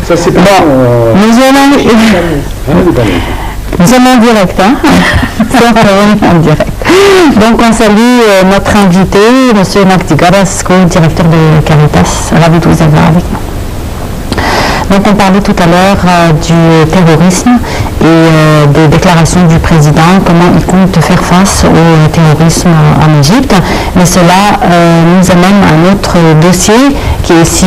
Ça, c'est pas nous allons en direct, hein. En direct. Donc on salue notre invité, M. Magdi Garasco, directeur de Caritas. Ravi de vous avoir avec nous. Donc on parlait tout à l'heure du terrorisme et des déclarations du président, comment il compte faire face au terrorisme en Égypte. Mais cela nous amène à un autre dossier qui est aussi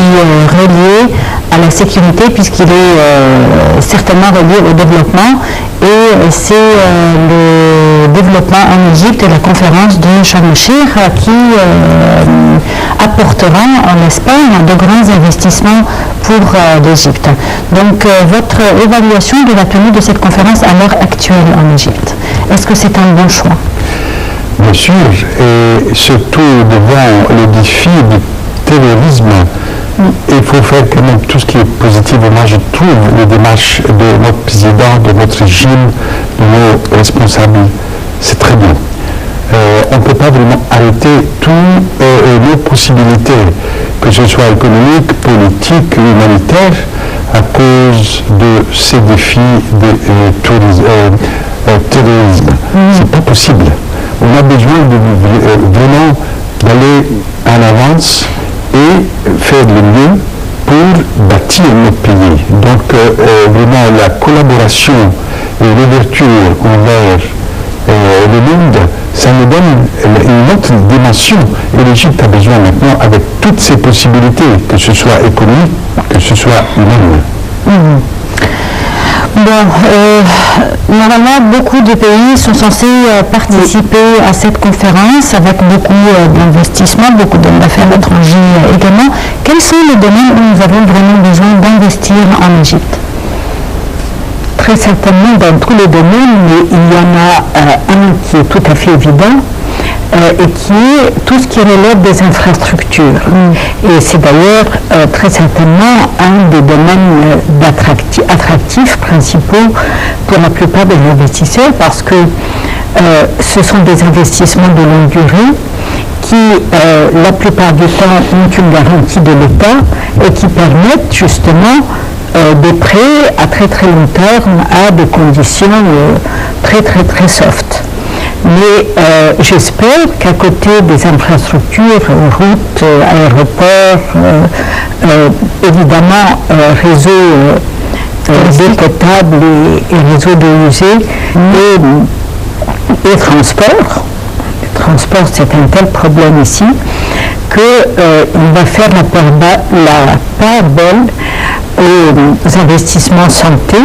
relié à la sécurité, puisqu'il est certainement relié au développement. Et c'est le développement en Égypte et la conférence de Sharm el-Sheikh qui apportera, on l'espère, de grands investissements pour l'Égypte. Donc votre évaluation de la tenue de cette conférence à l'heure actuelle en Égypte, est-ce que c'est un bon choix? Bien sûr, et surtout devant le défi du terrorisme, il faut faire quand même tout ce qui est positif. Moi, je trouve les démarches de notre président, de notre régime, de nos responsables, c'est très bien. On ne peut pas vraiment arrêter toutes nos possibilités, que ce soit économique, politique, humanitaire, à cause de ces défis de terrorisme. C'est pas possible. On a besoin vraiment d'aller en avance et faire le mieux pour bâtir notre pays. Donc vraiment la collaboration et l'ouverture envers le monde, ça nous donne une autre dimension. Et l'Égypte a besoin maintenant, avec toutes ces possibilités, que ce soit économique, que ce soit humaine. Normalement, beaucoup de pays sont censés participer à cette conférence avec beaucoup d'investissements, beaucoup d'hommes d'affaires étrangers également. Quels sont les domaines où nous avons vraiment besoin d'investir en Égypte? Très certainement dans tous les domaines, mais il y en a un qui est tout à fait évident, et qui est tout ce qui relève des infrastructures. Et c'est d'ailleurs très certainement un des domaines attractifs principaux pour la plupart des investisseurs, parce que ce sont des investissements de longue durée qui, la plupart du temps, ont une garantie de l'État et qui permettent justement des prêts à très très long terme à des conditions très très très soft. Mais j'espère qu'à côté des infrastructures, routes, aéroports, évidemment réseaux d'eau potable et réseaux d'eau usée et transport. Le transport, c'est un tel problème ici qu'on va faire la part belle aux investissements santé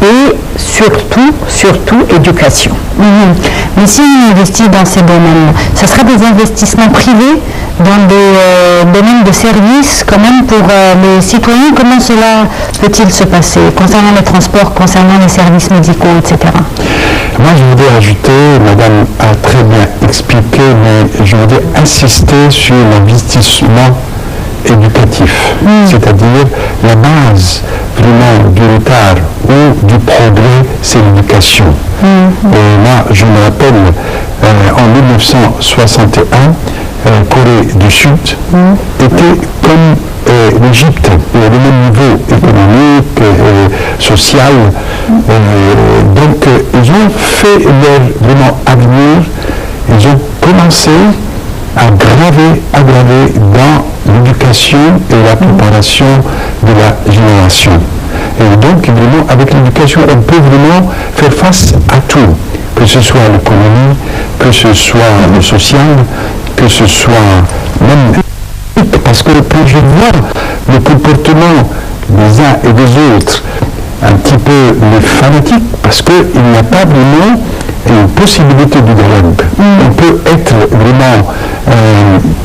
et surtout éducation. Mais si on investit dans ces domaines, ce sera des investissements privés dans des domaines de services quand même pour les citoyens. Comment cela peut-il se passer concernant les transports, concernant les services médicaux, etc. Moi, je voudrais ajouter, Madame a très bien expliqué, mais je voudrais insister sur l'investissement éducatif, c'est-à-dire la base vraiment du retard ou du progrès, c'est l'éducation. Et moi, je me rappelle, en 1961, Corée du Sud était comme l'Égypte, au même niveau économique, social. Donc, ils ont fait leur vraiment avenir, ils ont commencé à aggraver dans l'éducation et la préparation de la génération. Et donc, vraiment, avec l'éducation, on peut vraiment faire face à tout, que ce soit l'économie, que ce soit le social, que ce soit même parce que quand je vois le comportement des uns et des autres, un petit peu les fanatiques, parce qu'il n'y a pas vraiment une possibilité de dialogue. On peut être vraiment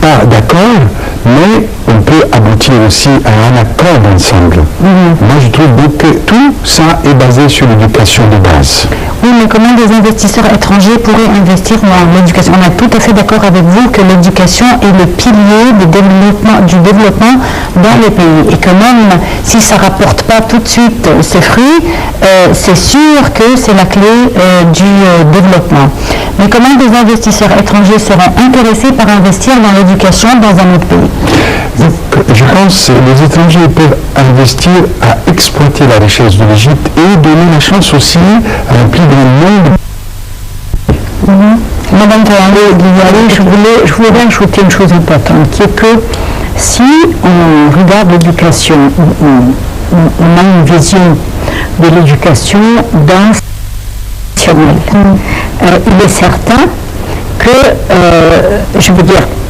pas d'accord, mais on peut aboutir aussi à un accord ensemble. Moi, je trouve donc que tout ça est basé sur l'éducation de base. Oui, mais comment des investisseurs étrangers pourraient investir dans l'éducation? On est tout à fait d'accord avec vous que l'éducation est le pilier du développement dans les pays. Et que même si ça ne rapporte pas tout de suite ses fruits, c'est sûr que c'est la clé du développement. Mais comment des investisseurs étrangers seront intéressés par investir dans l'éducation dans un autre pays? Donc, je pense que les étrangers peuvent investir à exploiter la richesse de l'Égypte et donner la chance aussi à un plus grand nombre. Madame je voulais ajouter une chose importante, qui est que si on regarde l'éducation, on a une vision de l'éducation il est certain que,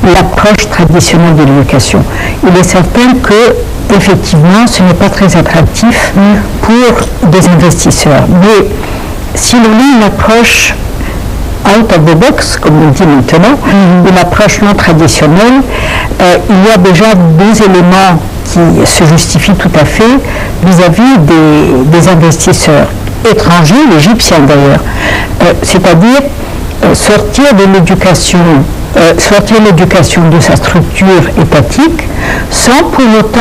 l'approche traditionnelle de l'éducation, il est certain que, effectivement, ce n'est pas très attractif pour des investisseurs. Mais si l'on a une approche out of the box, comme on dit maintenant, une approche non traditionnelle, il y a déjà deux éléments qui se justifient tout à fait vis-à-vis des investisseurs étrangers, égyptiens d'ailleurs, c'est-à-dire sortir l'éducation de sa structure étatique sans pour autant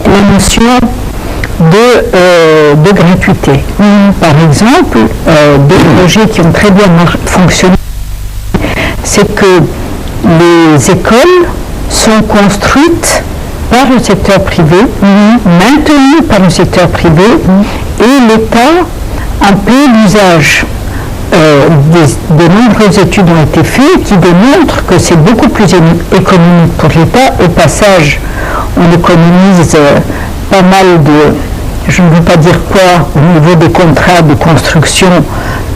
la notion de gratuité. Par exemple, des projets qui ont très bien fonctionné, c'est que les écoles sont construites par le secteur privé, maintenues par le secteur privé, et l'État en paie l'usage. De nombreuses études ont été faites qui démontrent que c'est beaucoup plus économique pour l'État. Au passage, on économise pas mal de, je ne veux pas dire quoi, au niveau des contrats de construction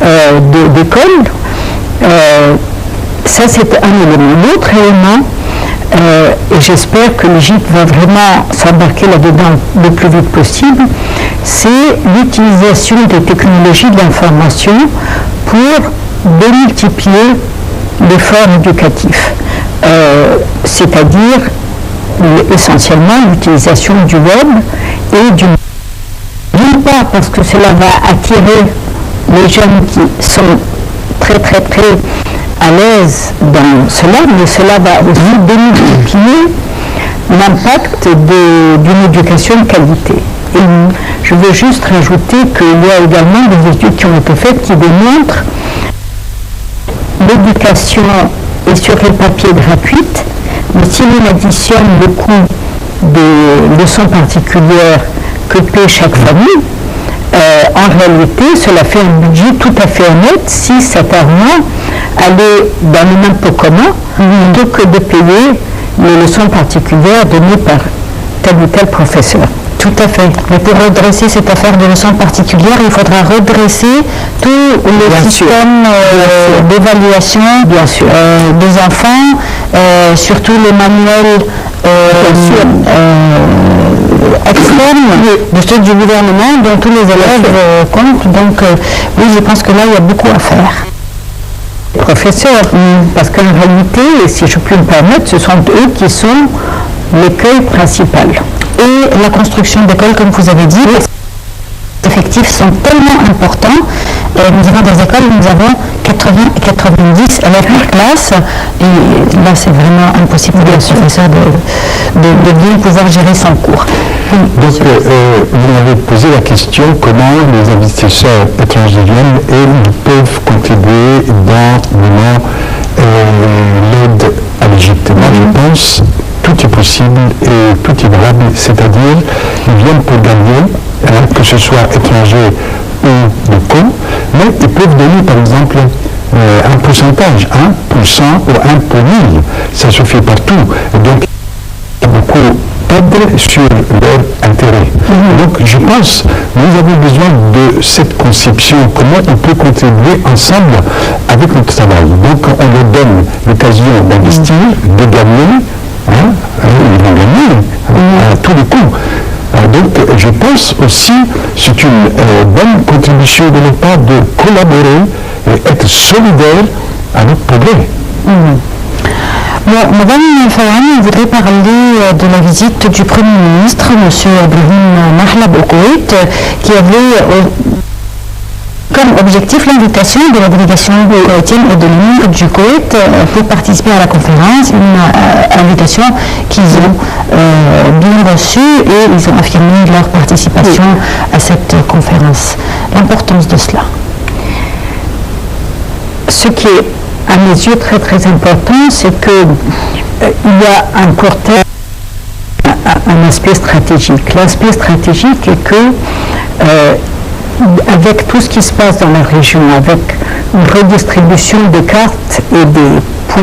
d'écoles. Ça, c'est un élément. L'autre élément, et j'espère que l'Égypte va vraiment s'embarquer là-dedans le plus vite possible, c'est l'utilisation des technologies de l'information pour démultiplier l'effort éducatif, c'est-à-dire essentiellement l'utilisation du web et du... Non pas parce que cela va attirer les jeunes qui sont très très très à l'aise dans cela, mais cela va aussi démultiplier l'impact d'une éducation de qualité. Et je veux juste rajouter qu'il y a également des études qui ont été faites qui démontrent l'éducation est sur le papier gratuite, mais si l'on additionne le coût des leçons particulières que paie chaque famille, en réalité, cela fait un budget tout à fait honnête si cet argent allait dans le même pot commun plutôt que de payer les leçons particulières données par tel ou tel professeur. Tout à fait. Mais pour redresser cette affaire de leçons particulières, il faudra redresser tout le système d'évaluation des enfants, surtout les manuels externes de ceux du gouvernement dont tous les élèves comptent. Donc oui, je pense que là, il y a beaucoup à faire. Professeurs, parce qu'en réalité, si je puis me permettre, ce sont eux qui sont l'écueil principal. Et la construction d'écoles, comme vous avez dit, les effectifs sont tellement importants. Nous avons des écoles où nous avons 80 et 90 élèves par classe. Et là, c'est vraiment impossible pour le professeur de bien pouvoir gérer son cours. Donc, vous m'avez posé la question comment les investisseurs étrangers viennent et ils peuvent contribuer dans l'aide à l'Égypte. Moi, je pense tout est possible et tout est valable, c'est-à-dire ils viennent pour gagner, que ce soit étranger ou locaux, mais ils peuvent donner par exemple un pourcentage, 1% ou 1 pour 1000, ça se fait partout. Donc il y a beaucoup d'aide sur leur intérêt. Donc je pense nous avons besoin de cette conception, comment on peut contribuer ensemble avec notre travail. Donc on leur donne l'occasion d'investir, de gagner. Ils vont gagner à tous les coups. Donc je pense aussi c'est une bonne contribution de leur part de collaborer et être solidaire à notre progrès. Bon, Madame Fawani voudrait parler de la visite du Premier ministre, M. Ibrahim Mahlab au Koweït, qui avait comme objectif l'invitation de la délégation koweïtienne et de l'émir du Koweït pour participer à la conférence, une invitation qu'ils ont bien reçue et ils ont affirmé leur participation à cette conférence. L'importance de cela. ce qui est à mes yeux très très important, c'est qu'il y a un court terme, un aspect stratégique. L'aspect stratégique est que avec tout ce qui se passe dans la région, avec une redistribution des cartes et des points